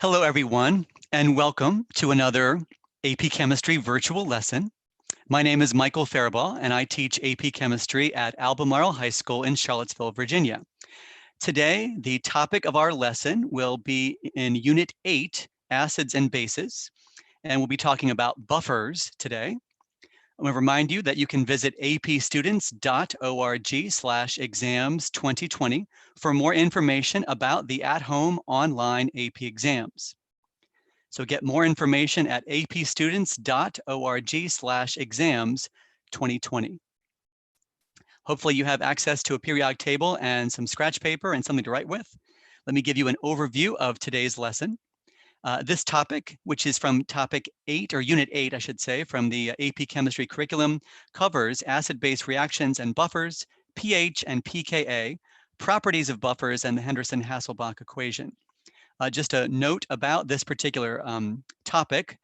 Hello, everyone, and welcome to another AP Chemistry virtual lesson. My name is Michael Faribault, and I teach AP Chemistry at Albemarle High School in Charlottesville, Virginia. Today, the topic of our lesson will be in Unit 8, Acids and Bases, and we'll be talking about buffers today. I want to remind you that you can visit apstudents.org/exams2020 for more information about the at-home online AP exams. So get more information at apstudents.org/exams2020. Hopefully you have access to a periodic table and some scratch paper and something to write with. Let me give you an overview of today's lesson. This topic, which is from topic 8, or unit 8, I should say, from the AP Chemistry curriculum, covers acid-base reactions and buffers, pH and pKa, properties of buffers, and the Henderson-Hasselbalch equation. Just a note about this particular topic.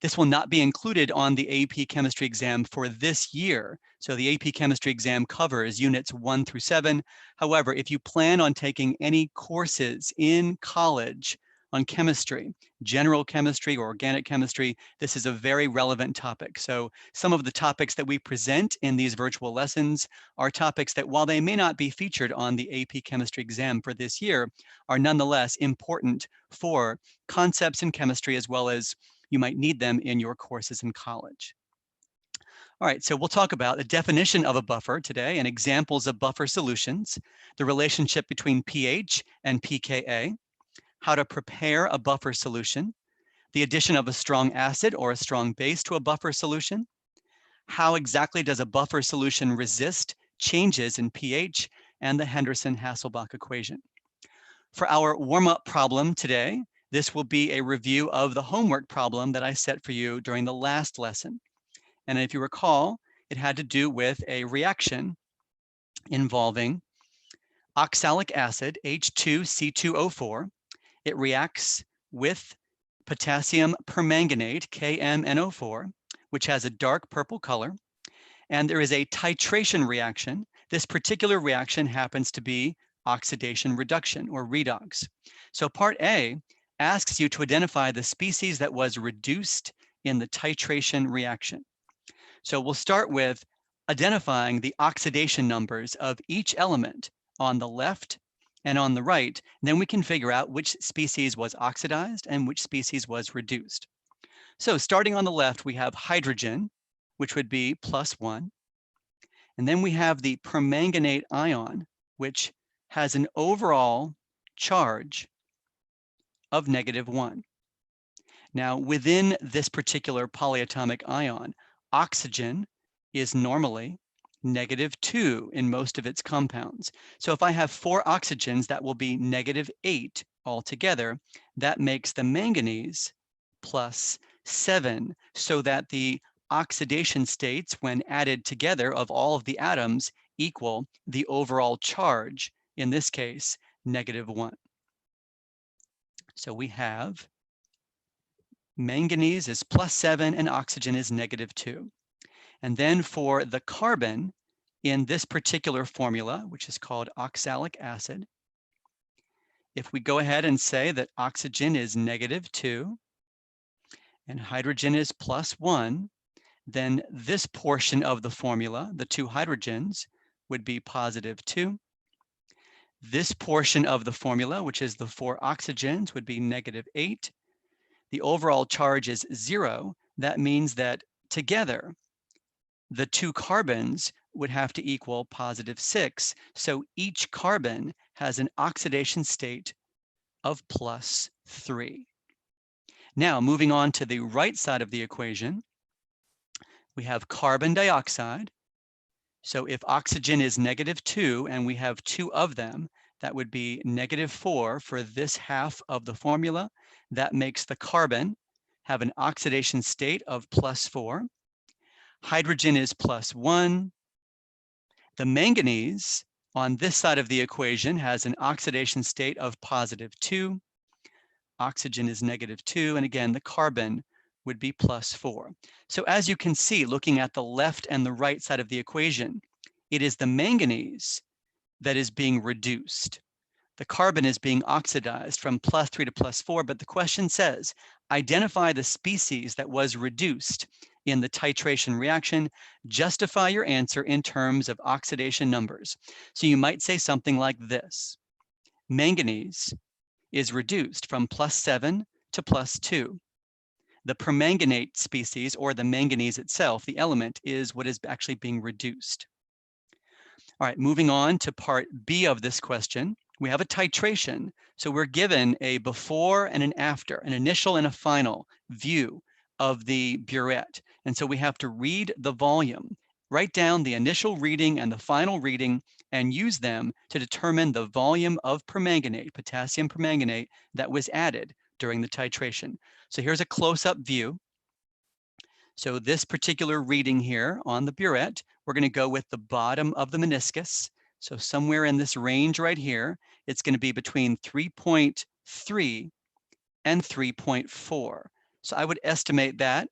This will not be included on the AP Chemistry exam for this year. So the AP Chemistry exam covers units 1 through 7. However, if you plan on taking any courses in college on chemistry, general chemistry or organic chemistry, this is a very relevant topic. So some of the topics that we present in these virtual lessons are topics that, while they may not be featured on the AP Chemistry exam for this year, are nonetheless important for concepts in chemistry, as well as you might need them in your courses in college. All right, so we'll talk about the definition of a buffer today and examples of buffer solutions, the relationship between pH and pKa, how to prepare a buffer solution, the addition of a strong acid or a strong base to a buffer solution, how exactly does a buffer solution resist changes in pH, and the Henderson-Hasselbalch equation. For our warm-up problem today, this will be a review of the homework problem that I set for you during the last lesson. And if you recall, it had to do with a reaction involving oxalic acid, H2C2O4. It reacts with potassium permanganate, KMNO4, which has a dark purple color. And there is a titration reaction. This particular reaction happens to be oxidation reduction, or redox. So part A asks you to identify the species that was reduced in the titration reaction. So we'll start with identifying the oxidation numbers of each element on the left and on the right. Then we can figure out which species was oxidized and which species was reduced. So starting on the left, we have hydrogen, which would be +1. And then we have the permanganate ion, which has an overall charge of -1. Now, within this particular polyatomic ion, oxygen is normally -2 in most of its compounds. So if I have 4 oxygens, that will be -8 altogether. That makes the manganese +7, so that the oxidation states, when added together, of all of the atoms equal the overall charge, in this case, -1. So we have manganese is +7 and oxygen is -2. And then for the carbon in this particular formula, which is called oxalic acid, if we go ahead and say that oxygen is -2 and hydrogen is +1, then this portion of the formula, the 2 hydrogens, would be +2. This portion of the formula, which is the 4 oxygens, would be -8. The overall charge is 0. That means that together, the 2 carbons would have to equal +6. So each carbon has an oxidation state of +3. Now, moving on to the right side of the equation, we have carbon dioxide. So if oxygen is -2 and we have 2 of them, that would be -4 for this half of the formula. That makes the carbon have an oxidation state of +4. Hydrogen is +1. The manganese on this side of the equation has an oxidation state of +2. Oxygen is -2, and again, the carbon would be +4. So as you can see, looking at the left and the right side of the equation, it is the manganese that is being reduced. The carbon is being oxidized from +3 to +4, but the question says, identify the species that was reduced in the titration reaction. Justify your answer in terms of oxidation numbers. So you might say something like this. Manganese is reduced from +7 to +2. The permanganate species, or the manganese itself, the element, is what is actually being reduced. All right, moving on to part B of this question. We have a titration. So we're given a before and an after, an initial and a final view of the burette. And so we have to read the volume, write down the initial reading and the final reading, and use them to determine the volume of permanganate, potassium permanganate, that was added during the titration. So here's a close-up view. So this particular reading here on the burette, we're going to go with the bottom of the meniscus. So somewhere in this range right here, it's going to be between 3.3 and 3.4. So I would estimate that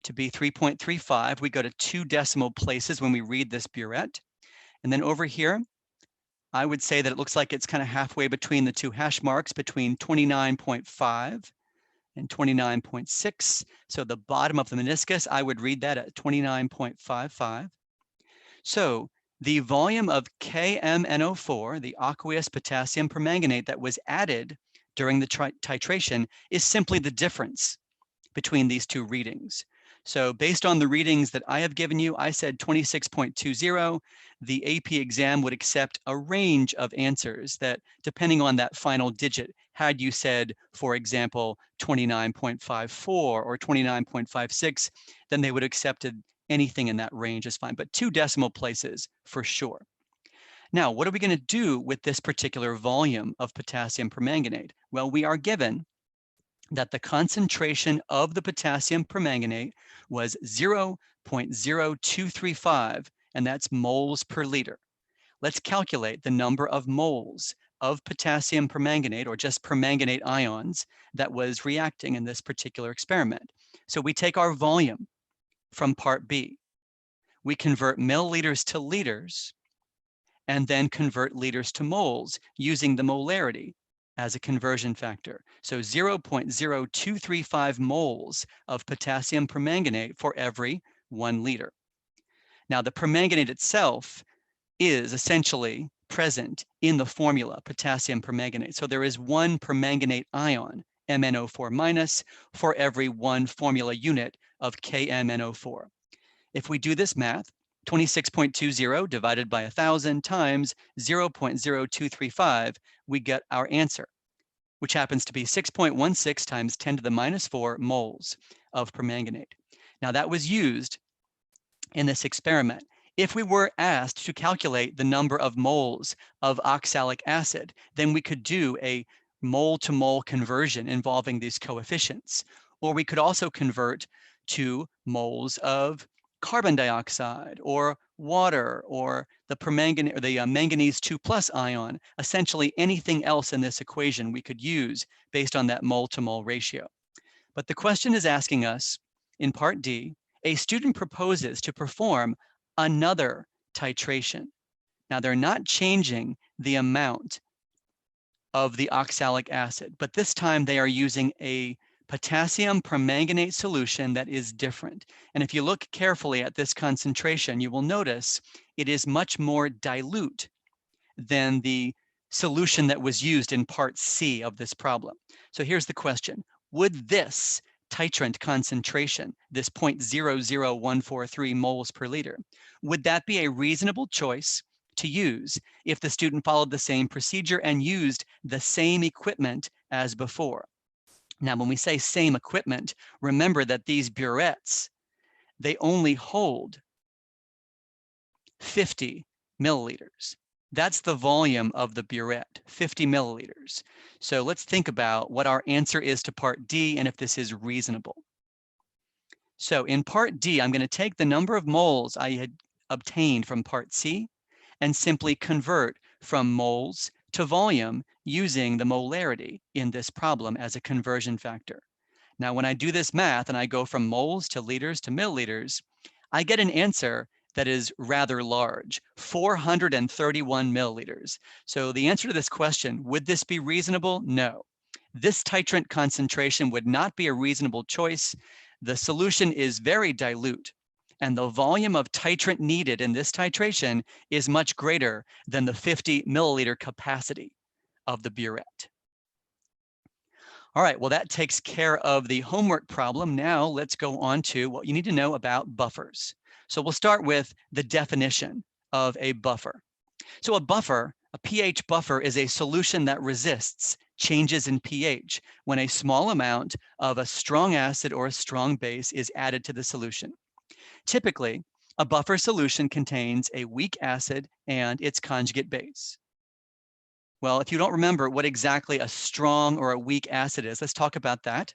to be 3.35. We go to 2 decimal places when we read this burette. And then over here, I would say that it looks like it's kind of halfway between the 2 hash marks, between 29.5 and 29.6. So the bottom of the meniscus, I would read that at 29.55. So the volume of KMNO4, the aqueous potassium permanganate that was added during the titration, is simply the difference between these two readings. So based on the readings that I have given you, I said 26.20. The AP exam would accept a range of answers that, depending on that final digit, had you said, for example, 29.54 or 29.56, then they would have accepted anything in that range is fine, but 2 decimal places for sure. Now, what are we going to do with this particular volume of potassium permanganate? Well, we are given that the concentration of the potassium permanganate was 0.0235, and that's moles per liter. Let's calculate the number of moles of potassium permanganate, or just permanganate ions, that was reacting in this particular experiment. So we take our volume from part B. We convert milliliters to liters, and then convert liters to moles using the molarity as a conversion factor. So 0.0235 moles of potassium permanganate for every 1 liter. Now the permanganate itself is essentially present in the formula, potassium permanganate. So there is 1 permanganate ion, MnO4-, for every 1 formula unit of KMnO4. If we do this math, 26.20 divided by 1,000 times 0.0235, we get our answer, which happens to be 6.16 times 10 to the -4 moles of permanganate. Now that was used in this experiment. If we were asked to calculate the number of moles of oxalic acid, then we could do a mole-to-mole conversion involving these coefficients. Or we could also convert to moles of carbon dioxide or water or the permanganate or the manganese 2+ ion. Essentially anything else in this equation we could use based on that mole-to-mole ratio. But the question is asking us, in part D, a student proposes to perform another titration. Now they're not changing the amount of the oxalic acid, but this time they are using a potassium permanganate solution that is different. And if you look carefully at this concentration, you will notice it is much more dilute than the solution that was used in part C of this problem. So here's the question. Would this titrant concentration, this 0.00143 moles per liter, would that be a reasonable choice to use if the student followed the same procedure and used the same equipment as before? Now, when we say same equipment, remember that these burettes, they only hold 50 milliliters. That's the volume of the burette, 50 milliliters. So let's think about what our answer is to part D and if this is reasonable. So in part D, I'm going to take the number of moles I had obtained from part C and simply convert from moles to volume using the molarity in this problem as a conversion factor. Now, when I do this math and I go from moles to liters to milliliters, I get an answer that is rather large, 431 milliliters. So the answer to this question, would this be reasonable? No. This titrant concentration would not be a reasonable choice. The solution is very dilute, and the volume of titrant needed in this titration is much greater than the 50 milliliter capacity of the burette. All right, well, that takes care of the homework problem. Now let's go on to what you need to know about buffers. So we'll start with the definition of a buffer. So a buffer, a pH buffer, is a solution that resists changes in pH when a small amount of a strong acid or a strong base is added to the solution. Typically, a buffer solution contains a weak acid and its conjugate base. Well, if you don't remember what exactly a strong or a weak acid is, let's talk about that.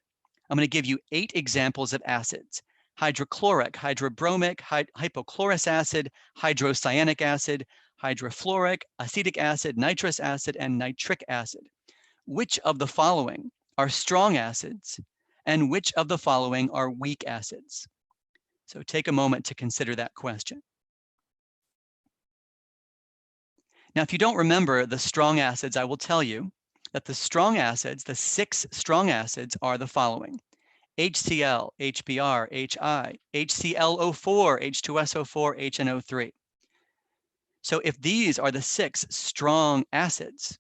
I'm going to give you 8 examples of acids: hydrochloric, hydrobromic, hypochlorous acid, hydrocyanic acid, hydrofluoric, acetic acid, nitrous acid, and nitric acid. Which of the following are strong acids and which of the following are weak acids? So take a moment to consider that question. Now, if you don't remember the strong acids, I will tell you that the strong acids, the 6 strong acids, are the following: HCl, HBr, HI, HClO4, H2SO4, HNO3. So if these are the 6 strong acids,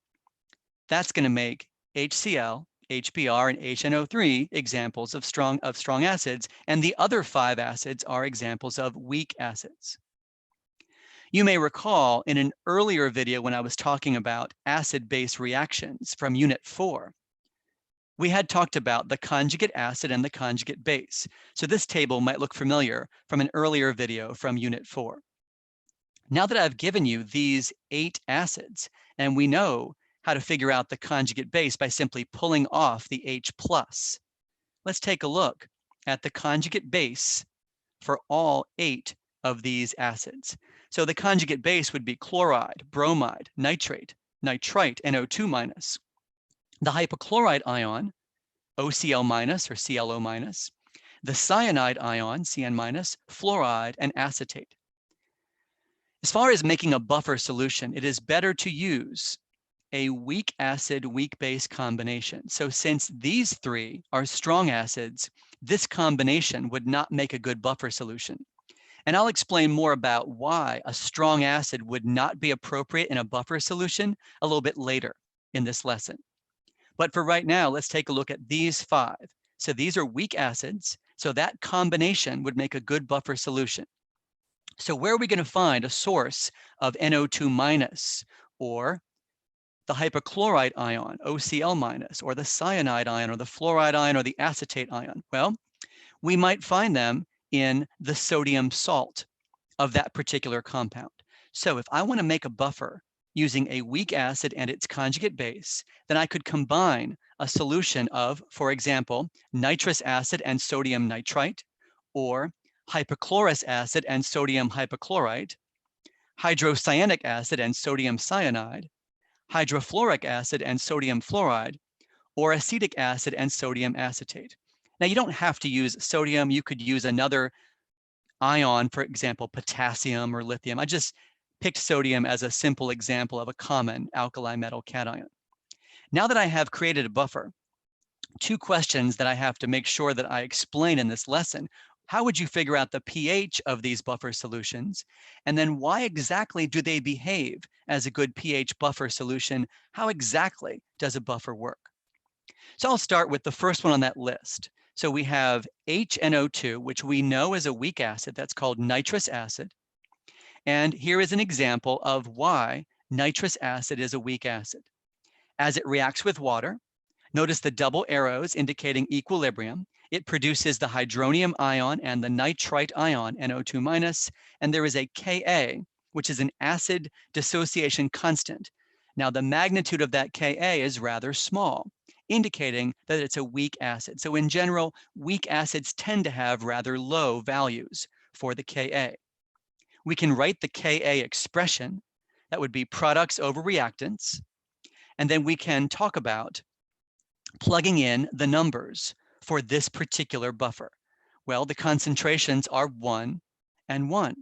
that's going to make HCl, HBr, and HNO3 examples of strong acids, and the other 5 acids are examples of weak acids. You may recall in an earlier video when I was talking about acid-base reactions from Unit 4, we had talked about the conjugate acid and the conjugate base. So this table might look familiar from an earlier video from Unit 4. Now that I've given you these 8 acids, and we know how to figure out the conjugate base by simply pulling off the H+, let's take a look at the conjugate base for all 8 of these acids. So the conjugate base would be chloride, bromide, nitrate, nitrite, NO2-. The hypochlorite ion, OCl- or ClO-. The cyanide ion, Cn-, fluoride, and acetate. As far as making a buffer solution, it is better to use a weak acid, weak base combination. So since these 3 are strong acids, this combination would not make a good buffer solution. And I'll explain more about why a strong acid would not be appropriate in a buffer solution a little bit later in this lesson. But for right now, let's take a look at these 5. So these are weak acids, so that combination would make a good buffer solution. So where are we going to find a source of NO2- or the hypochlorite ion, OCl-, or the cyanide ion, or the fluoride ion, or the acetate ion? Well, we might find them in the sodium salt of that particular compound. So if I want to make a buffer using a weak acid and its conjugate base, then I could combine a solution of, for example, nitrous acid and sodium nitrite, or hypochlorous acid and sodium hypochlorite, hydrocyanic acid and sodium cyanide, hydrofluoric acid and sodium fluoride, or acetic acid and sodium acetate. Now, you don't have to use sodium. You could use another ion, for example, potassium or lithium. I just picked sodium as a simple example of a common alkali metal cation. Now that I have created a buffer, 2 questions that I have to make sure that I explain in this lesson. How would you figure out the pH of these buffer solutions? And then why exactly do they behave as a good pH buffer solution? How exactly does a buffer work? So I'll start with the first one on that list. So we have HNO2, which we know is a weak acid. That's called nitrous acid. And here is an example of why nitrous acid is a weak acid. As it reacts with water, notice the double arrows indicating equilibrium. It produces the hydronium ion and the nitrite ion, NO2-, and there is a Ka, which is an acid dissociation constant. Now, the magnitude of that Ka is rather small, indicating that it's a weak acid. So in general, weak acids tend to have rather low values for the Ka. We can write the Ka expression, that would be products over reactants, and then we can talk about plugging in the numbers for this particular buffer. Well, the concentrations are 1 and 1.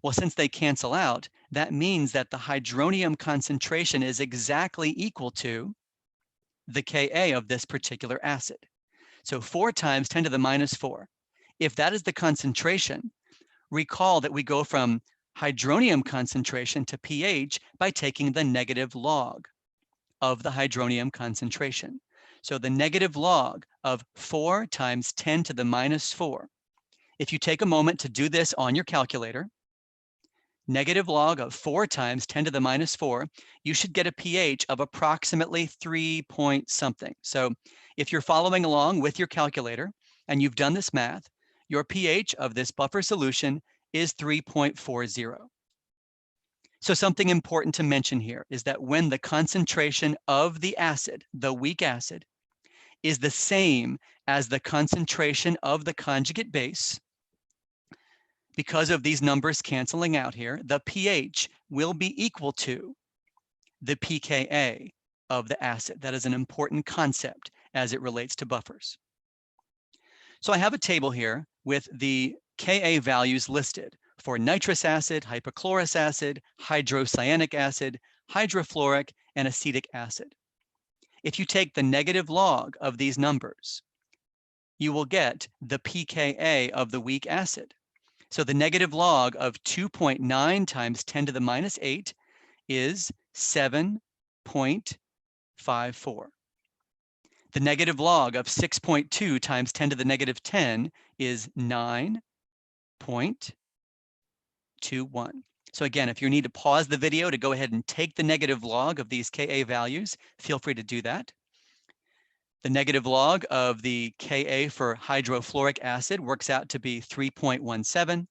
Well, since they cancel out, that means that the hydronium concentration is exactly equal to the Ka of this particular acid. So 4 times 10 to the minus 4. If that is the concentration, recall that we go from hydronium concentration to pH by taking the negative log of the hydronium concentration. So the negative log of 4 times 10 to the minus 4. If you take a moment to do this on your calculator, negative log of 4 times 10 to the minus 4, you should get a pH of approximately 3 point something. So if you're following along with your calculator and you've done this math, your pH of this buffer solution is 3.40. So something important to mention here is that when the concentration of the acid, the weak acid, is the same as the concentration of the conjugate base, because of these numbers canceling out here, the pH will be equal to the pKa of the acid. That is an important concept as it relates to buffers. So I have a table here with the Ka values listed for nitrous acid, hypochlorous acid, hydrocyanic acid, hydrofluoric, and acetic acid. If you take the negative log of these numbers, you will get the pKa of the weak acid. So the negative log of 2.9 times 10 to the minus 8 is 7.54. The negative log of 6.2 times 10 to the negative 10 is 9.21. So again, if you need to pause the video to go ahead and take the negative log of these Ka values, feel free to do that. The negative log of the Ka for hydrofluoric acid works out to be 3.17.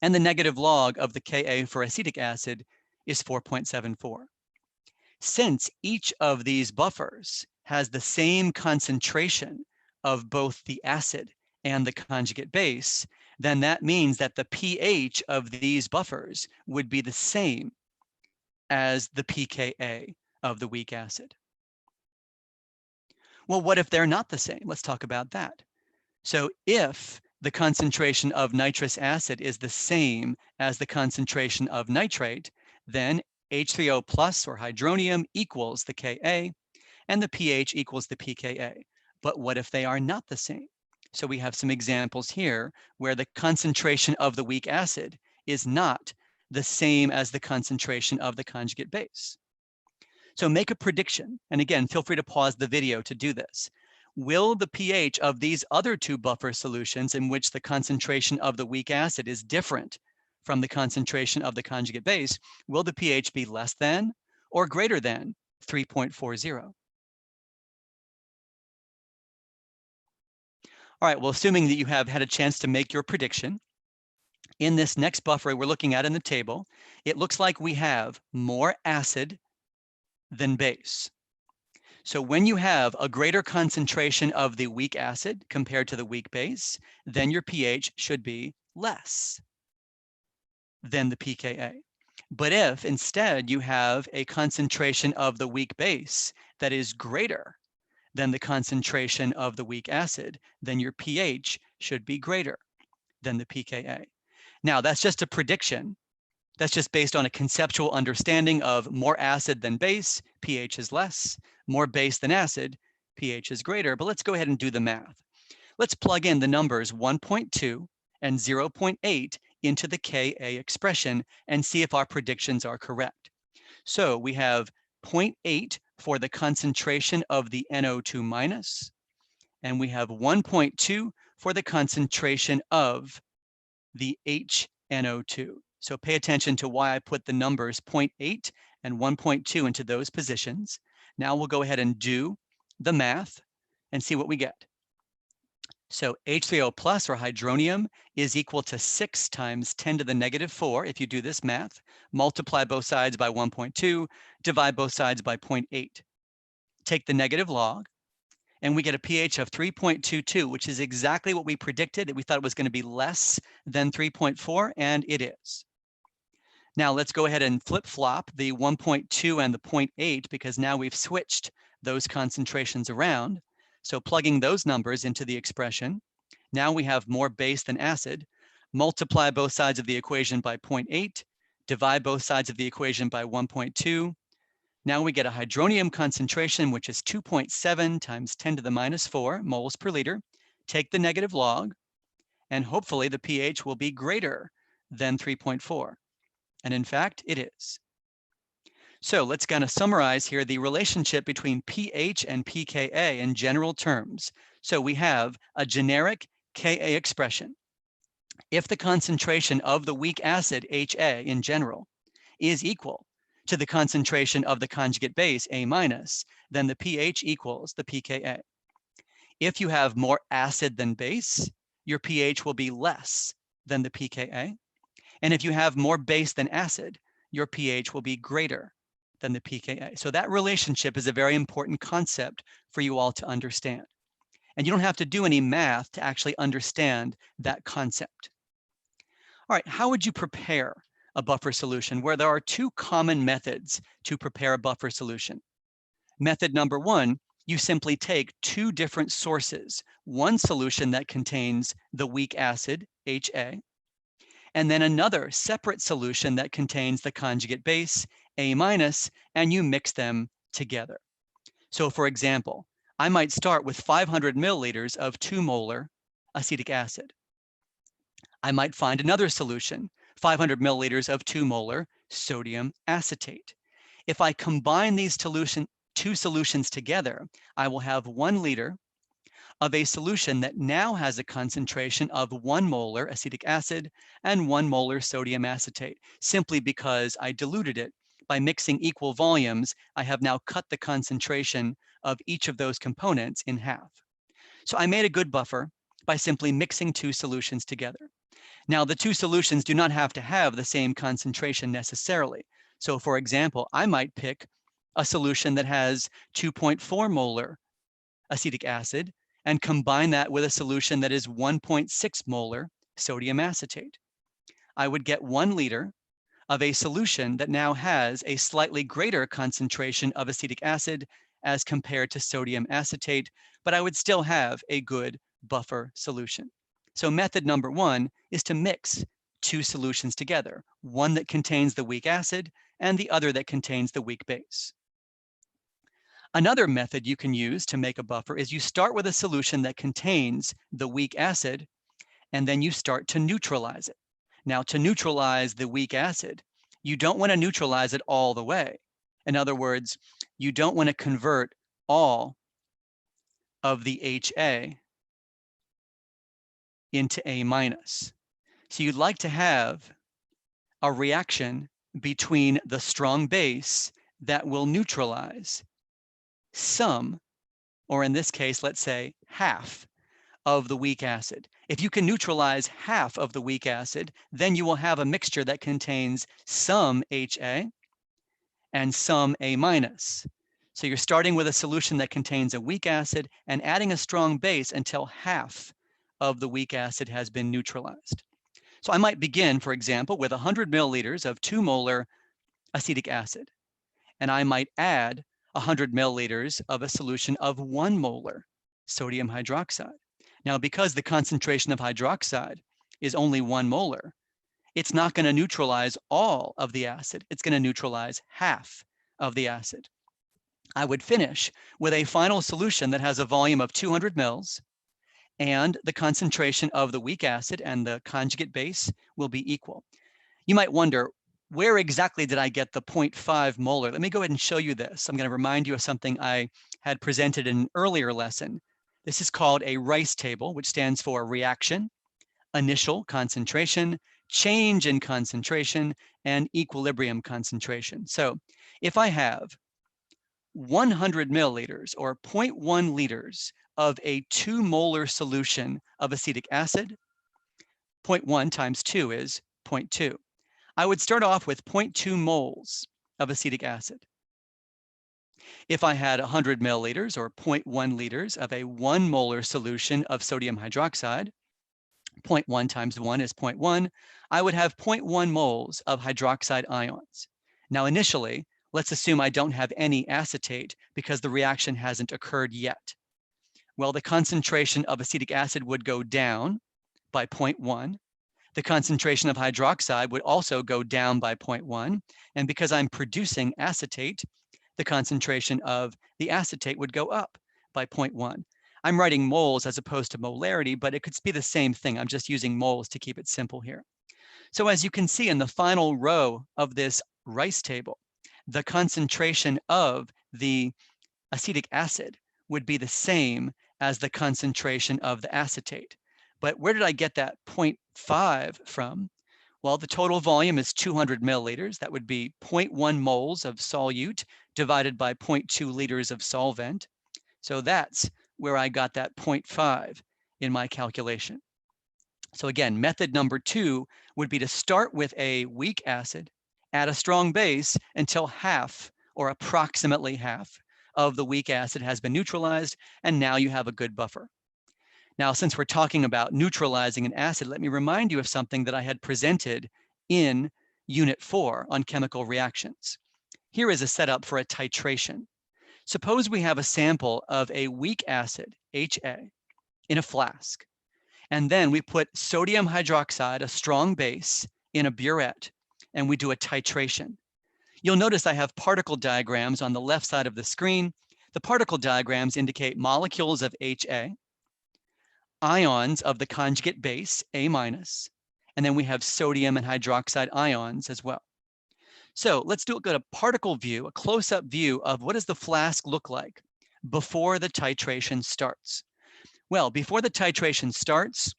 And the negative log of the Ka for acetic acid is 4.74. Since each of these buffers has the same concentration of both the acid and the conjugate base, then that means that the pH of these buffers would be the same as the pKa of the weak acid. Well, what if they're not the same? Let's talk about that. So if the concentration of nitrous acid is the same as the concentration of nitrate, then H3O plus or hydronium equals the Ka and the pH equals the pKa. But what if they are not the same? So we have some examples here where the concentration of the weak acid is not the same as the concentration of the conjugate base. So make a prediction. And again, feel free to pause the video to do this. Will the pH of these other two buffer solutions in which the concentration of the weak acid is different from the concentration of the conjugate base, will the pH be less than or greater than 3.40? All right, well, assuming that you have had a chance to make your prediction, in this next buffer we're looking at in the table, it looks like we have more acid than base. So when you have a greater concentration of the weak acid compared to the weak base, then your pH should be less than the pKa. But if instead you have a concentration of the weak base that is greater than the concentration of the weak acid, then your pH should be greater than the pKa. Now, that's just a prediction. That's just based on a conceptual understanding of more acid than base, pH is less, more base than acid, pH is greater. But let's go ahead and do the math. Let's plug in the numbers 1.2 and 0.8 into the Ka expression and see if our predictions are correct. So we have 0.8 for the concentration of the NO2 minus, and we have 1.2 for the concentration of the HNO2. So pay attention to why I put the numbers 0.8 and 1.2 into those positions. Now we'll go ahead and do the math and see what we get. So H3O plus or hydronium is equal to 6 times 10 to the negative 4. If you do this math, multiply both sides by 1.2, divide both sides by 0.8. Take the negative log, and we get a pH of 3.22, which is exactly what we predicted. We thought it was going to be less than 3.4, and it is. Now let's go ahead and flip-flop the 1.2 and the 0.8 because now we've switched those concentrations around. So plugging those numbers into the expression, now we have more base than acid. multiply both sides of the equation by 0.8, divide both sides of the equation by 1.2. Now we get a hydronium concentration, which is 2.7 times 10 to the minus 4 moles per liter. Take the negative log, and hopefully the pH will be greater than 3.4. And in fact, it is. So let's kind of summarize here the relationship between pH and pKa in general terms. So we have a generic Ka expression. If the concentration of the weak acid, HA in general, is equal to the concentration of the conjugate base, A minus, then the pH equals the pKa. If you have more acid than base, your pH will be less than the pKa. And if you have more base than acid, your pH will be greater than the pKa. So that relationship is a very important concept for you all to understand. And you don't have to do any math to actually understand that concept. All right, how would you prepare a buffer solution? Where there are two common methods to prepare a buffer solution. Method number one, you simply take two different sources, one solution that contains the weak acid, HA, and then another separate solution that contains the conjugate base, A minus, and you mix them together. So for example, I might start with 500 milliliters of 2 molar acetic acid. I might find another solution, 500 milliliters of 2 molar sodium acetate. If I combine these two solutions together, I will have 1 liter of a solution that now has a concentration of 1 molar acetic acid and 1 molar sodium acetate, simply because I diluted it. By mixing equal volumes, I have now cut the concentration of each of those components in half. So I made a good buffer by simply mixing two solutions together. Now, the two solutions do not have to have the same concentration necessarily. So for example, I might pick a solution that has 2.4 molar acetic acid and combine that with a solution that is 1.6 molar sodium acetate. I would get 1 liter of a solution that now has a slightly greater concentration of acetic acid as compared to sodium acetate, but I would still have a good buffer solution. So method number one is to mix two solutions together, one that contains the weak acid and the other that contains the weak base. Another method you can use to make a buffer is you start with a solution that contains the weak acid, and then you start to neutralize it. Now, to neutralize the weak acid, you don't want to neutralize it all the way. In other words, you don't want to convert all of the HA into A minus. So you'd like to have a reaction between the strong base that will neutralize some, or in this case, let's say half of the weak acid. If you can neutralize half of the weak acid, then you will have a mixture that contains some HA and some A minus. So you're starting with a solution that contains a weak acid and adding a strong base until half of the weak acid has been neutralized. So I might begin, for example, with 100 milliliters of 2 molar acetic acid, and I might add 100 milliliters of a solution of 1 molar sodium hydroxide. Now, because the concentration of hydroxide is only 1 molar, it's not going to neutralize all of the acid. It's going to neutralize half of the acid. I would finish with a final solution that has a volume of 200 mils, and the concentration of the weak acid and the conjugate base will be equal. You might wonder, where exactly did I get the 0.5 molar? Let me go ahead and show you this. I'm going to remind you of something I had presented in an earlier lesson. This is called a Rice table, which stands for reaction, initial concentration, change in concentration, and equilibrium concentration. So if I have 100 milliliters or 0.1 liters of a 2 molar solution of acetic acid, 0.1 times 2 is 0.2. I would start off with 0.2 moles of acetic acid. If I had 100 milliliters or 0.1 liters of a 1 molar solution of sodium hydroxide, 0.1 times 1 is 0.1, I would have 0.1 moles of hydroxide ions. Now, initially, let's assume I don't have any acetate because the reaction hasn't occurred yet. Well, the concentration of acetic acid would go down by 0.1, The concentration of hydroxide would also go down by 0.1. And because I'm producing acetate, the concentration of the acetate would go up by 0.1. I'm writing moles as opposed to molarity, but it could be the same thing. I'm just using moles to keep it simple here. So as you can see in the final row of this rice table, the concentration of the acetic acid would be the same as the concentration of the acetate. But where did I get that 0.5 from? Well, the total volume is 200 milliliters. That would be 0.1 moles of solute divided by 0.2 liters of solvent. So that's where I got that 0.5 in my calculation. So again, method number 2 would be to start with a weak acid, add a strong base until half or approximately half of the weak acid has been neutralized, and now you have a good buffer. Now, since we're talking about neutralizing an acid, let me remind you of something that I had presented in Unit 4 on chemical reactions. Here is a setup for a titration. Suppose we have a sample of a weak acid, HA, in a flask, and then we put sodium hydroxide, a strong base, in a burette, and we do a titration. You'll notice I have particle diagrams on the left side of the screen. The particle diagrams indicate molecules of HA, ions of the conjugate base, A-, and then we have sodium and hydroxide ions as well. So let's do a particle view, a close-up view of what does the flask look like before the titration starts. Well, before the titration starts,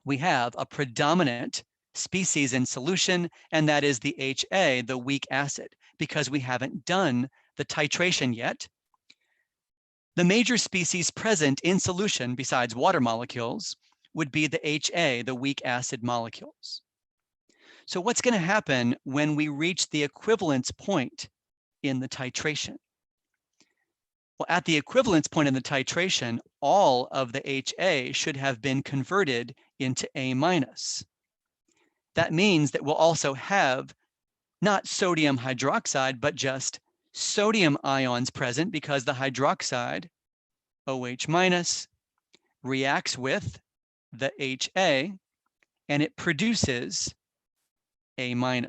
we have a predominant species in solution, and that is the HA, the weak acid, because we haven't done the titration yet. The major species present in solution, besides water molecules, would be the HA, the weak acid molecules. So what's going to happen when we reach the equivalence point in the titration? Well, at the equivalence point in the titration, all of the HA should have been converted into A-. That means that we'll also have not sodium hydroxide, but just sodium ions present because the hydroxide, OH-, reacts with the HA and it produces A-.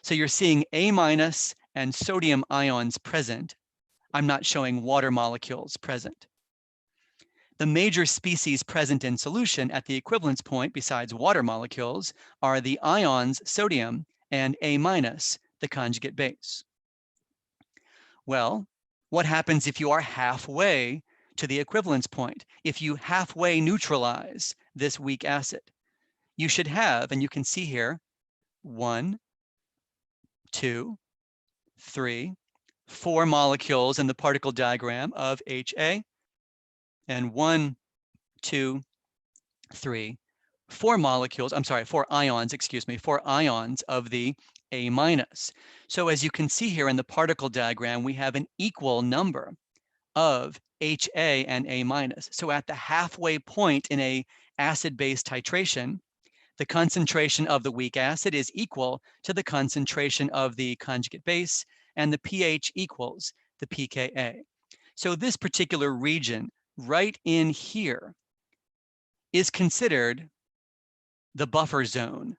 So you're seeing A- and sodium ions present. I'm not showing water molecules present. The major species present in solution at the equivalence point, besides water molecules, are the ions sodium and A-, the conjugate base. Well, what happens if you are halfway to the equivalence point? If you halfway neutralize this weak acid, you should have, and you can see here, 1, 2, 3, 4 molecules in the particle diagram of HA, and 1, 2, 3, 4 molecules, 4 ions, 4 ions of the A-. So as you can see here in the particle diagram, we have an equal number of HA and A-. So at the halfway point in a acid-base titration, the concentration of the weak acid is equal to the concentration of the conjugate base, and the pH equals the pKa. So this particular region right in here is considered the buffer zone.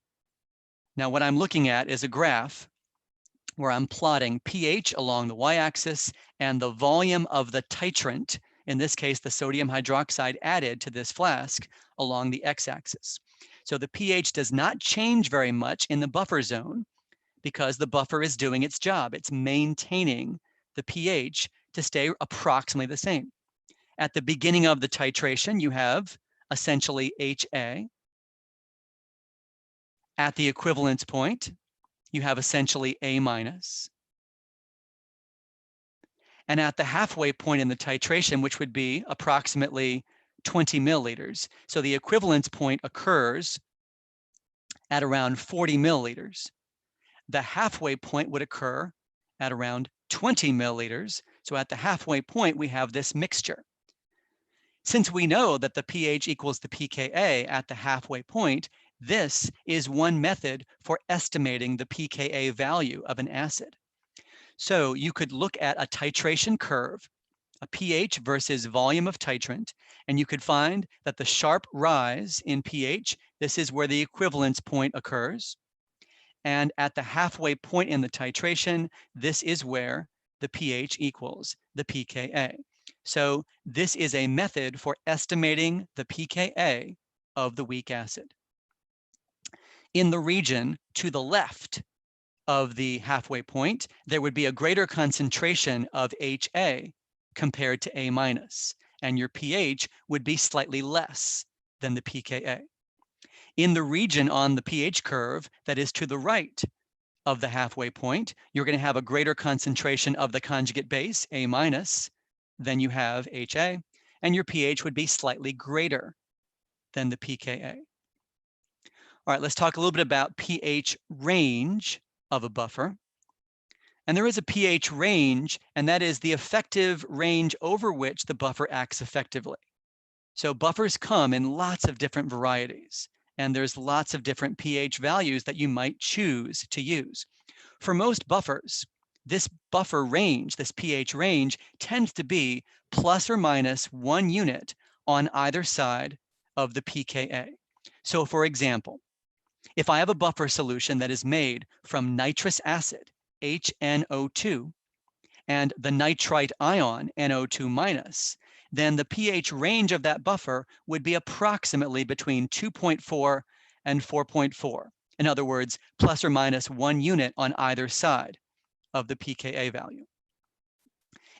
Now what I'm looking at is a graph where I'm plotting pH along the y-axis and the volume of the titrant, in this case the sodium hydroxide added to this flask, along the x-axis. So the pH does not change very much in the buffer zone because the buffer is doing its job. It's maintaining the pH to stay approximately the same. At the beginning of the titration, you have essentially HA. At the equivalence point, you have essentially A-. And at the halfway point in the titration, which would be approximately 20 milliliters, so the equivalence point occurs at around 40 milliliters. The halfway point would occur at around 20 milliliters. So at the halfway point, we have this mixture. Since we know that the pH equals the pKa at the halfway point, this is one method for estimating the pKa value of an acid. So you could look at a titration curve, a pH versus volume of titrant, and you could find that the sharp rise in pH, this is where the equivalence point occurs. And at the halfway point in the titration, this is where the pH equals the pKa. So this is a method for estimating the pKa of the weak acid. In the region to the left of the halfway point, there would be a greater concentration of HA compared to A minus, and your pH would be slightly less than the pKa. In the region on the pH curve that is to the right of the halfway point, you're going to have a greater concentration of the conjugate base, A minus, than you have HA, and your pH would be slightly greater than the pKa. All right, let's talk a little bit about pH range of a buffer. And there is a pH range, and that is the effective range over which the buffer acts effectively. So buffers come in lots of different varieties, and there's lots of different pH values that you might choose to use. For most buffers, this buffer range, this pH range, tends to be plus or minus 1 unit on either side of the pKa. So for example, if I have a buffer solution that is made from nitrous acid, HNO2, and the nitrite ion, NO2 minus, then the pH range of that buffer would be approximately between 2.4 and 4.4. In other words, plus or minus 1 unit on either side of the pKa value.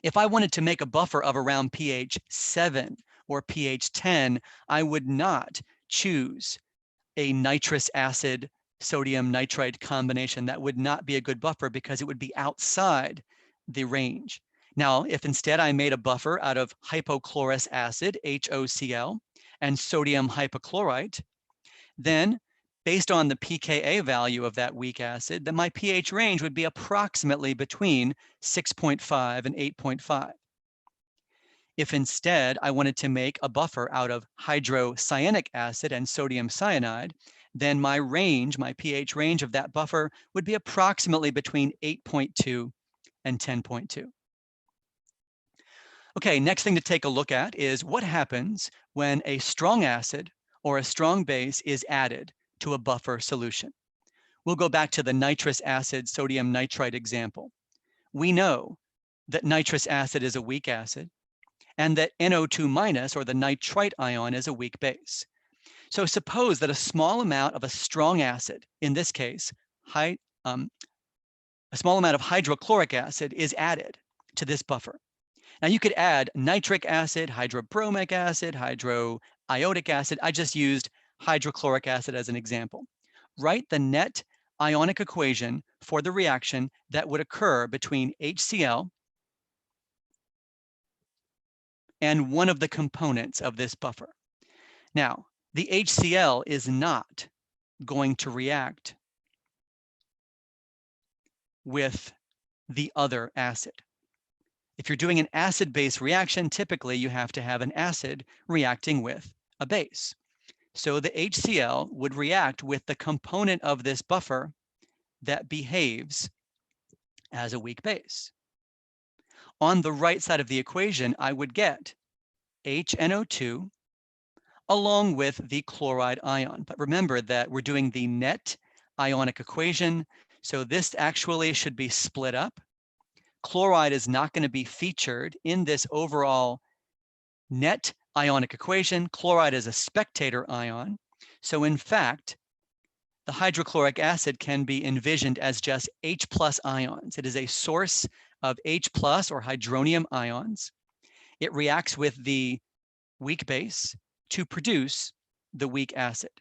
If I wanted to make a buffer of around pH 7 or pH 10, I would not choose a nitrous acid sodium nitrite combination. That would not be a good buffer because it would be outside the range. Now, if instead I made a buffer out of hypochlorous acid, HOCl, and sodium hypochlorite, then based on the pKa value of that weak acid, then my pH range would be approximately between 6.5 and 8.5. If instead I wanted to make a buffer out of hydrocyanic acid and sodium cyanide, then my range, my pH range of that buffer would be approximately between 8.2 and 10.2. Okay, next thing to take a look at is what happens when a strong acid or a strong base is added to a buffer solution. We'll go back to the nitrous acid sodium nitrite example. We know that nitrous acid is a weak acid, and that NO2 minus, or the nitrite ion, is a weak base. So suppose that a small amount of a strong acid, in this case, a small amount of hydrochloric acid, is added to this buffer. Now you could add nitric acid, hydrobromic acid, hydroiodic acid. I just used hydrochloric acid as an example. Write the net ionic equation for the reaction that would occur between HCl and one of the components of this buffer. Now, the HCl is not going to react with the other acid. If you're doing an acid-base reaction, typically you have to have an acid reacting with a base. So the HCl would react with the component of this buffer that behaves as a weak base. On the right side of the equation, I would get HNO2 along with the chloride ion. But remember that we're doing the net ionic equation, so this actually should be split up. Chloride is not going to be featured in this overall net ionic equation. Chloride is a spectator ion. So in fact, the hydrochloric acid can be envisioned as just H plus ions. It is a source of H plus or hydronium ions. It reacts with the weak base to produce the weak acid.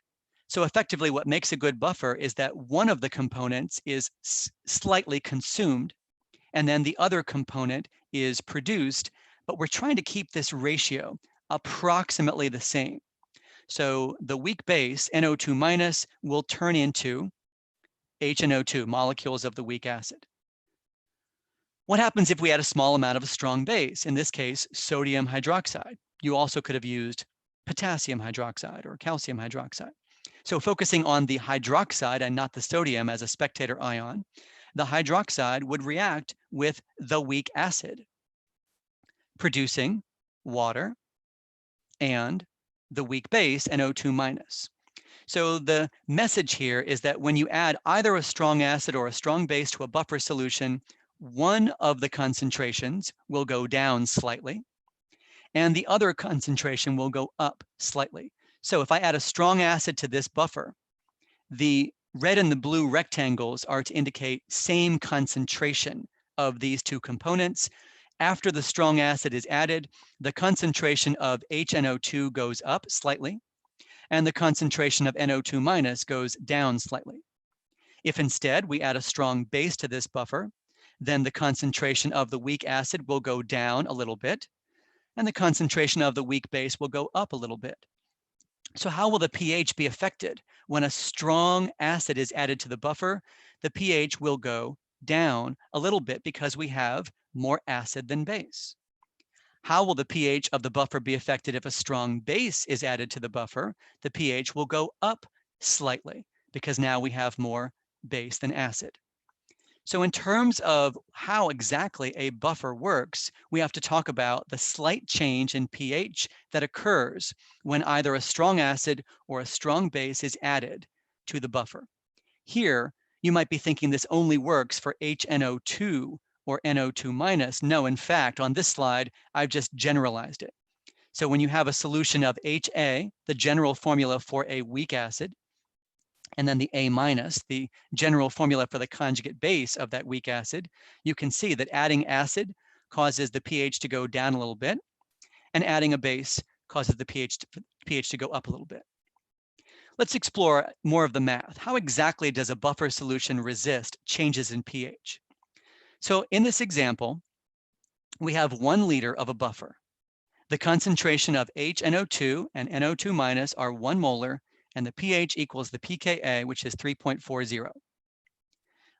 So effectively what makes a good buffer is that one of the components is slightly consumed and then the other component is produced, but we're trying to keep this ratio approximately the same. So the weak base, NO2 minus, will turn into HNO2, molecules of the weak acid. What happens if we add a small amount of a strong base? In this case, sodium hydroxide. You also could have used potassium hydroxide or calcium hydroxide. So focusing on the hydroxide and not the sodium as a spectator ion, the hydroxide would react with the weak acid producing water and the weak base, NO2-. So the message here is that when you add either a strong acid or a strong base to a buffer solution, one of the concentrations will go down slightly, and the other concentration will go up slightly. So if I add a strong acid to this buffer, the red and the blue rectangles are to indicate same concentration of these two components. After the strong acid is added, the concentration of HNO2 goes up slightly, and the concentration of NO2- goes down slightly. If instead we add a strong base to this buffer, then the concentration of the weak acid will go down a little bit, and the concentration of the weak base will go up a little bit. So how will the pH be affected? When a strong acid is added to the buffer, the pH will go down a little bit because we have more acid than base. How will the pH of the buffer be affected if a strong base is added to the buffer? The pH will go up slightly because now we have more base than acid. So in terms of how exactly a buffer works, we have to talk about the slight change in pH that occurs when either a strong acid or a strong base is added to the buffer. Here, you might be thinking this only works for HNO2 or NO2-. No, in fact, on this slide, I've just generalized it. So when you have a solution of HA, the general formula for a weak acid, and then the A-, the general formula for the conjugate base of that weak acid, you can see that adding acid causes the pH to go down a little bit, and adding a base causes the pH to go up a little bit. Let's explore more of the math. How exactly does a buffer solution resist changes in pH? So in this example, we have 1 liter of a buffer. The concentration of HNO2 and NO2- are 1 molar, and the pH equals the pKa, which is 3.40.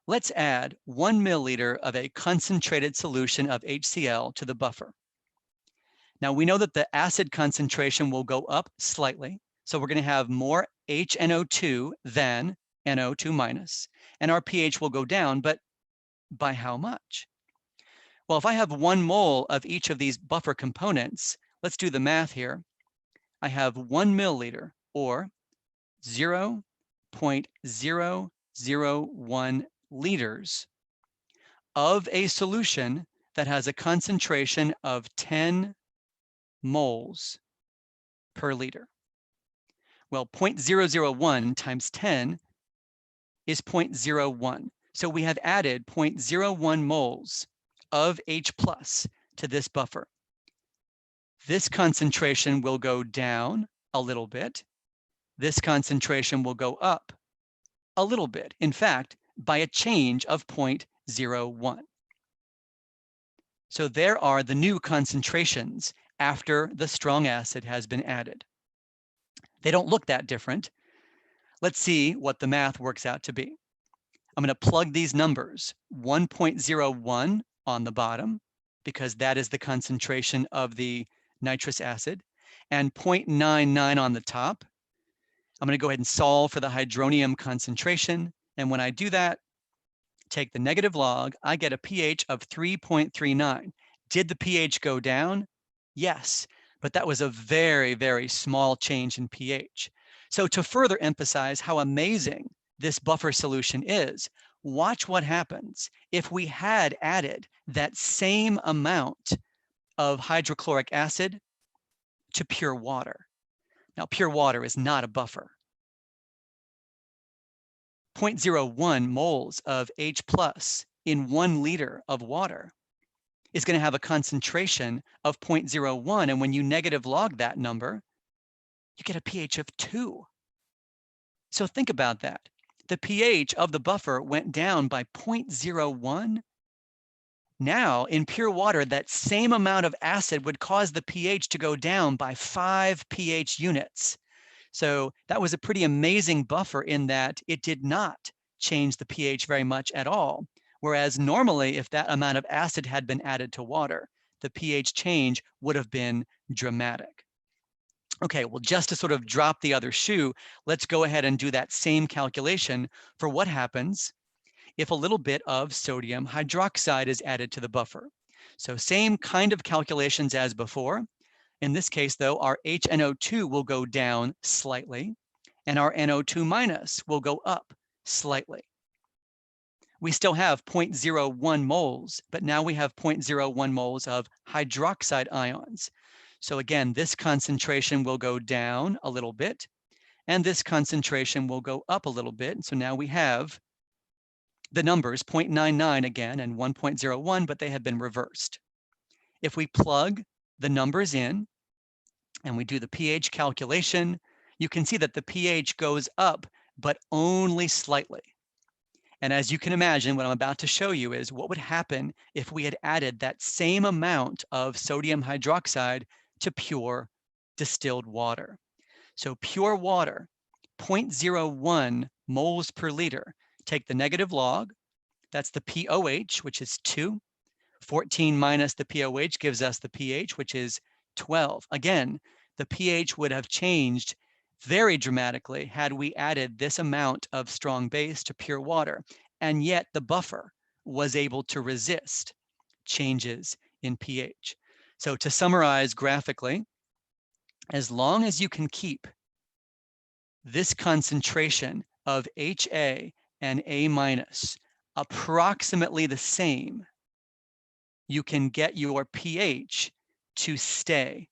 Let's add 1 milliliter of a concentrated solution of HCl to the buffer. Now we know that the acid concentration will go up slightly, so we're going to have more HNO2 than NO2-, and our pH will go down, but by how much? Well, if I have 1 mole of each of these buffer components, let's do the math here. I have 1 milliliter, or 0.001 liters of a solution that has a concentration of 10 moles per liter. Well, 0.001 times 10 is 0.01. So we have added 0.01 moles of H plus to this buffer. This concentration will go down a little bit. This concentration will go up a little bit. In fact, by a change of 0.01. So there are the new concentrations after the strong acid has been added. They don't look that different. Let's see what the math works out to be. I'm going to plug these numbers, 1.01 on the bottom, because that is the concentration of the nitrous acid, and 0.99 on the top. I'm going to go ahead and solve for the hydronium concentration. And when I do that, take the negative log, I get a pH of 3.39. Did the pH go down? Yes, but that was a very, very small change in pH. So to further emphasize how amazing this buffer solution is, watch what happens if we had added that same amount of hydrochloric acid to pure water. Now, pure water is not a buffer. 0.01 moles of H plus in 1 liter of water is going to have a concentration of 0.01. And when you negative log that number, you get a pH of 2. So think about that. The pH of the buffer went down by 0.01. Now, in pure water, that same amount of acid would cause the pH to go down by 5 pH units. So that was a pretty amazing buffer in that it did not change the pH very much at all. Whereas normally, if that amount of acid had been added to water, the pH change would have been dramatic. Okay, well, just to sort of drop the other shoe, let's go ahead and do that same calculation for what happens if a little bit of sodium hydroxide is added to the buffer. So same kind of calculations as before. In this case, though, our HNO2 will go down slightly, and our NO2 minus will go up slightly. We still have 0.01 moles, but now we have 0.01 moles of hydroxide ions. So again, this concentration will go down a little bit, and this concentration will go up a little bit. So now we have the numbers 0.99 again and 1.01, but they have been reversed. If we plug the numbers in and we do the pH calculation, you can see that the pH goes up, but only slightly. And as you can imagine, what I'm about to show you is what would happen if we had added that same amount of sodium hydroxide to pure distilled water. So pure water, 0.01 moles per liter. Take the negative log, that's the POH, which is 2. 14 minus the POH gives us the pH, which is 12. Again, the pH would have changed very dramatically had we added this amount of strong base to pure water, and yet the buffer was able to resist changes in pH. So to summarize graphically, as long as you can keep this concentration of HA and A minus approximately the same, you can get your pH to stay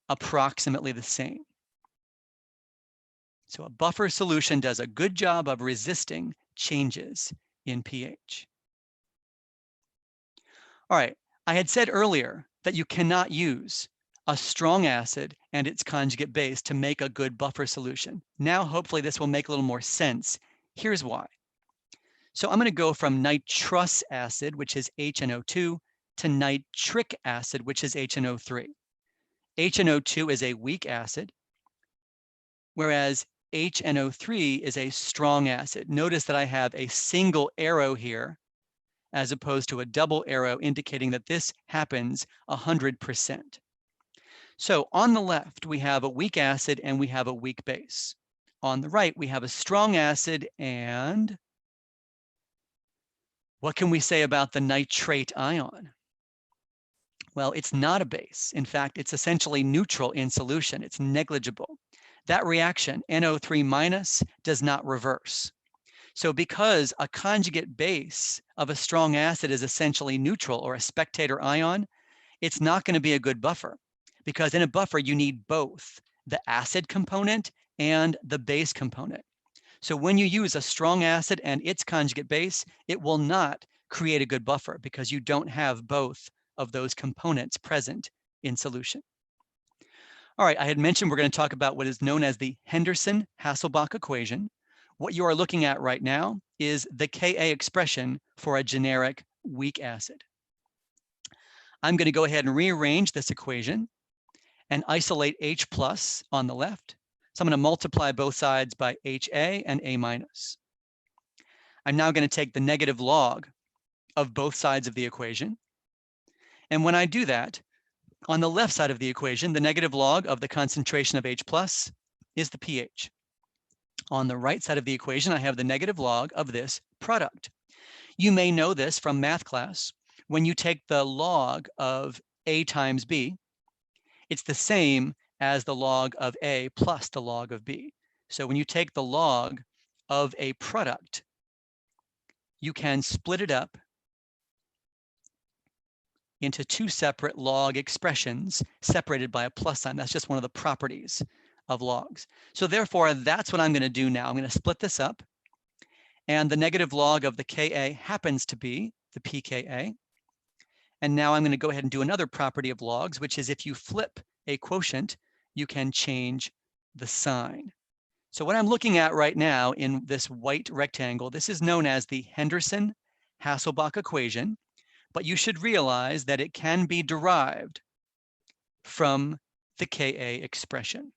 approximately the same. So a buffer solution does a good job of resisting changes in pH. All right, I had said earlier that you cannot use a strong acid and its conjugate base to make a good buffer solution. Now, hopefully this will make a little more sense. Here's why. So I'm going to go from nitrous acid, which is HNO2, to nitric acid, which is HNO3. HNO2 is a weak acid, whereas HNO3 is a strong acid. Notice that I have a single arrow here as opposed to a double arrow indicating that this happens 100%. So on the left, we have a weak acid and we have a weak base. On the right, we have a strong acid, and what can we say about the nitrate ion? Well, it's not a base. In fact, it's essentially neutral in solution. It's negligible. That reaction, NO3 minus, does not reverse. So because a conjugate base of a strong acid is essentially neutral or a spectator ion, it's not going to be a good buffer, because in a buffer, you need both the acid component and the base component. So when you use a strong acid and its conjugate base, it will not create a good buffer because you don't have both of those components present in solution. All right, I had mentioned we're going to talk about what is known as the Henderson-Hasselbalch equation. What you are looking at right now is the Ka expression for a generic weak acid. I'm going to go ahead and rearrange this equation and isolate H plus on the left. So I'm going to multiply both sides by HA and A minus. I'm now going to take the negative log of both sides of the equation. And when I do that, on the left side of the equation, the negative log of the concentration of H plus is the pH. On the right side of the equation, I have the negative log of this product. You may know this from math class. When you take the log of A times B, it's the same as the log of A plus the log of B. So when you take the log of a product, you can split it up into two separate log expressions separated by a plus sign. That's just one of the properties of logs. So therefore, that's what I'm going to do now. I'm going to split this up, and the negative log of the Ka happens to be the pKa. And now I'm going to go ahead and do another property of logs, which is if you flip a quotient, you can change the sign. So what I'm looking at right now in this white rectangle, this is known as the Henderson-Hasselbalch equation, but you should realize that it can be derived from the Ka expression.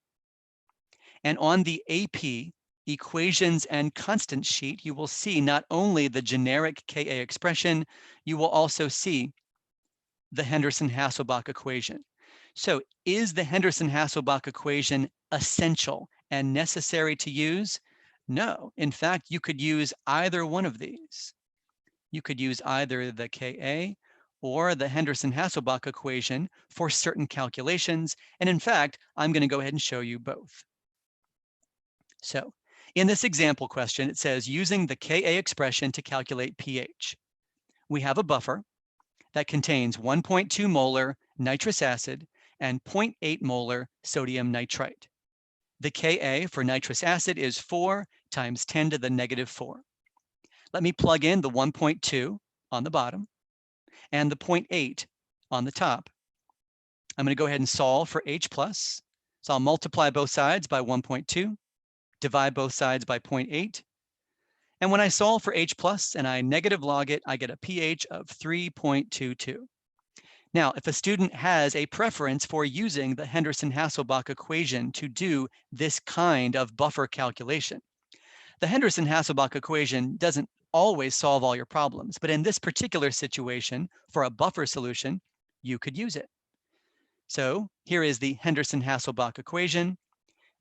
And on the AP equations and constant sheet, you will see not only the generic Ka expression, you will also see the Henderson-Hasselbalch equation. So is the Henderson-Hasselbalch equation essential and necessary to use? No. In fact, you could use either one of these. You could use either the Ka or the Henderson-Hasselbalch equation for certain calculations. And in fact, I'm going to go ahead and show you both. So in this example question, it says using the Ka expression to calculate pH. We have a buffer that contains 1.2 molar nitrous acid and 0.8 molar sodium nitrite. The Ka for nitrous acid is 4 times 10 to the negative 4. Let me plug in the 1.2 on the bottom and the 0.8 on the top. I'm going to go ahead and solve for H+. So I'll multiply both sides by 1.2, divide both sides by 0.8. And when I solve for H+ and I negative log it, I get a pH of 3.22. Now, if a student has a preference for using the Henderson-Hasselbalch equation to do this kind of buffer calculation, the Henderson-Hasselbalch equation doesn't always solve all your problems, but in this particular situation, for a buffer solution, you could use it. So here is the Henderson-Hasselbalch equation.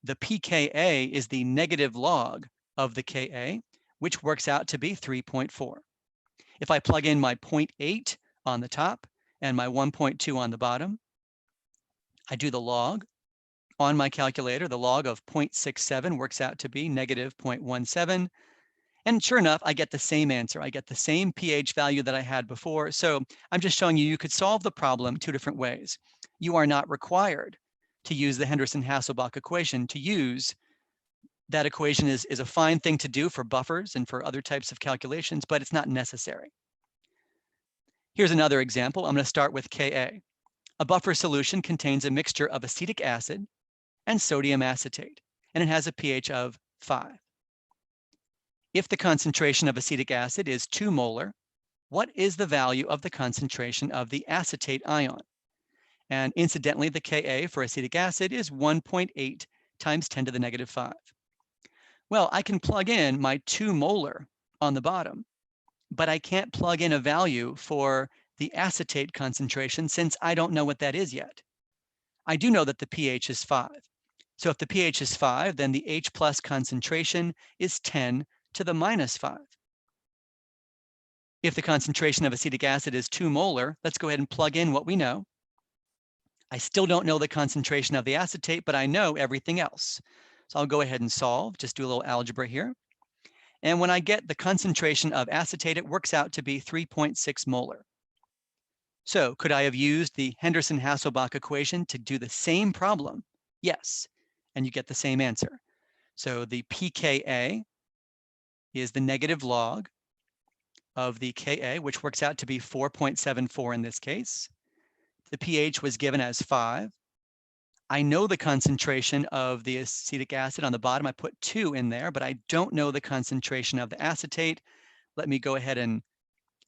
The pKa is the negative log of the Ka, which works out to be 3.4. If I plug in my 0.8 on the top and my 1.2 on the bottom, I do the log. On my calculator, the log of 0.67 works out to be negative 0.17. And sure enough, I get the same answer. I get the same pH value that I had before. So I'm just showing you could solve the problem two different ways. You are not required to use the Henderson-Hasselbalch equation. To use that equation is a fine thing to do for buffers and for other types of calculations, but it's not necessary. Here's another example. I'm going to start with Ka. A buffer solution contains a mixture of acetic acid and sodium acetate, and it has a pH of 5. If the concentration of acetic acid is 2 molar, what is the value of the concentration of the acetate ion? And incidentally, the Ka for acetic acid is 1.8 times 10 to the negative 5. Well, I can plug in my 2 molar on the bottom, but I can't plug in a value for the acetate concentration since I don't know what that is yet. I do know that the pH is 5. So if the pH is 5, then the H+ concentration is 10 to the minus 5. If the concentration of acetic acid is 2 molar, let's go ahead and plug in what we know. I still don't know the concentration of the acetate, but I know everything else. So I'll go ahead and solve, just do a little algebra here. And when I get the concentration of acetate, it works out to be 3.6 molar. So could I have used the Henderson-Hasselbalch equation to do the same problem? Yes, and you get the same answer. So the pKa is the negative log of the Ka, which works out to be 4.74 in this case. The pH was given as 5. I know the concentration of the acetic acid on the bottom. I put 2 in there, but I don't know the concentration of the acetate. Let me go ahead and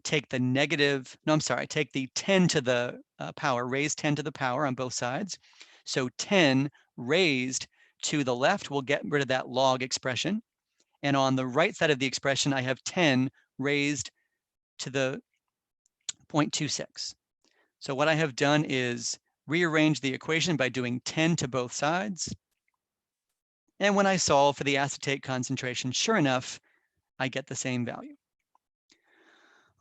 take the take the 10 to the power, raise 10 to the power on both sides. So 10 raised to the left will get rid of that log expression. And on the right side of the expression, I have 10 raised to the 0.26. So what I have done is rearrange the equation by doing 10 to both sides. And when I solve for the acetate concentration, sure enough, I get the same value.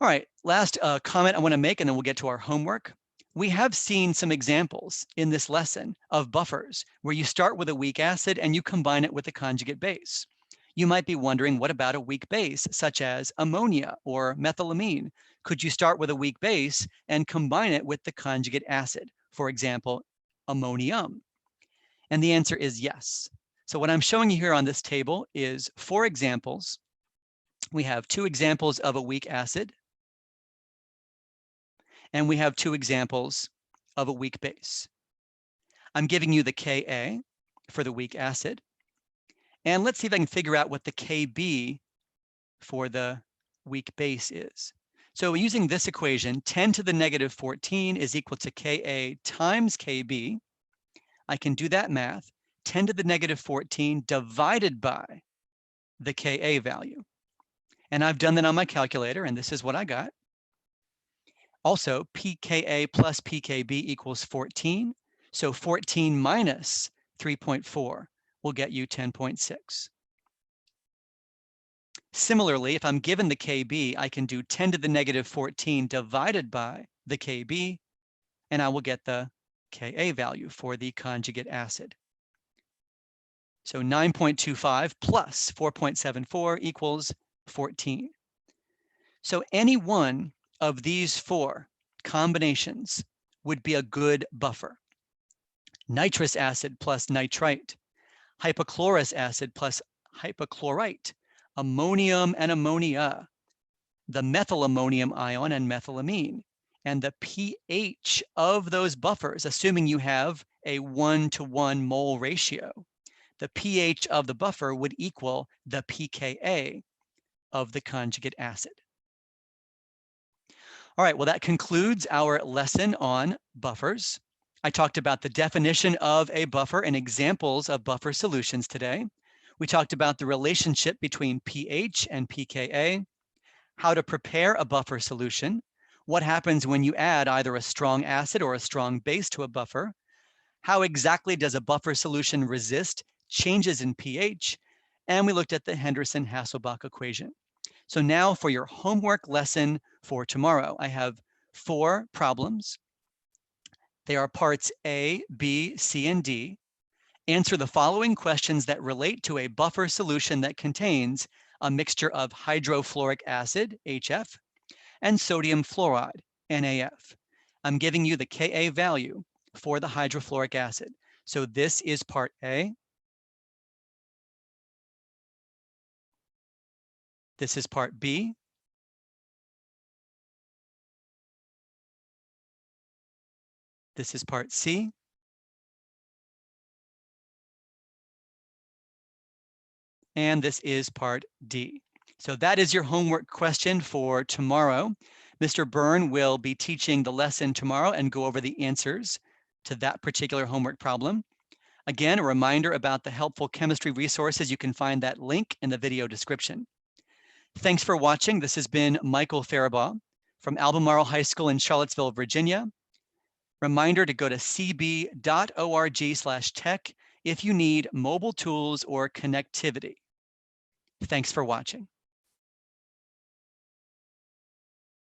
All right, last comment I want to make, and then we'll get to our homework. We have seen some examples in this lesson of buffers where you start with a weak acid and you combine it with a conjugate base. You might be wondering, what about a weak base such as ammonia or methylamine? Could you start with a weak base and combine it with the conjugate acid, for example, ammonium? And the answer is yes. So what I'm showing you here on this table is 4 examples. We have 2 examples of a weak acid, and we have 2 examples of a weak base. I'm giving you the Ka for the weak acid. And let's see if I can figure out what the Kb for the weak base is. So using this equation, 10 to the negative 14 is equal to Ka times Kb. I can do that math. 10 to the negative 14 divided by the Ka value. And I've done that on my calculator, and this is what I got. Also, pKa plus pKb equals 14. So 14 minus 3.4 will get you 10.6. Similarly, if I'm given the Kb, I can do 10 to the negative 14 divided by the Kb, and I will get the Ka value for the conjugate acid. So 9.25 plus 4.74 equals 14. So any one of these four combinations would be a good buffer. Nitrous acid plus nitrite, hypochlorous acid plus hypochlorite, ammonium and ammonia, the methylammonium ion and methylamine, and the pH of those buffers, assuming you have a 1-to-1 mole ratio, the pH of the buffer would equal the pKa of the conjugate acid. All right, well, that concludes our lesson on buffers. I talked about the definition of a buffer and examples of buffer solutions today. We talked about the relationship between pH and pKa, how to prepare a buffer solution, what happens when you add either a strong acid or a strong base to a buffer, how exactly does a buffer solution resist changes in pH, and we looked at the Henderson-Hasselbalch equation. So now for your homework lesson for tomorrow, I have 4 problems. They are parts A, B, C, and D. Answer the following questions that relate to a buffer solution that contains a mixture of hydrofluoric acid, HF, and sodium fluoride, NaF. I'm giving you the Ka value for the hydrofluoric acid. So this is part A. This is part B. This is part C. And this is part D. So that is your homework question for tomorrow. Mr. Byrne will be teaching the lesson tomorrow and go over the answers to that particular homework problem. Again, a reminder about the helpful chemistry resources. You can find that link in the video description. Thanks for watching. This has been Michael Faribaugh from Albemarle High School in Charlottesville, Virginia. Reminder to go to cb.org/tech if you need mobile tools or connectivity. Thanks for watching.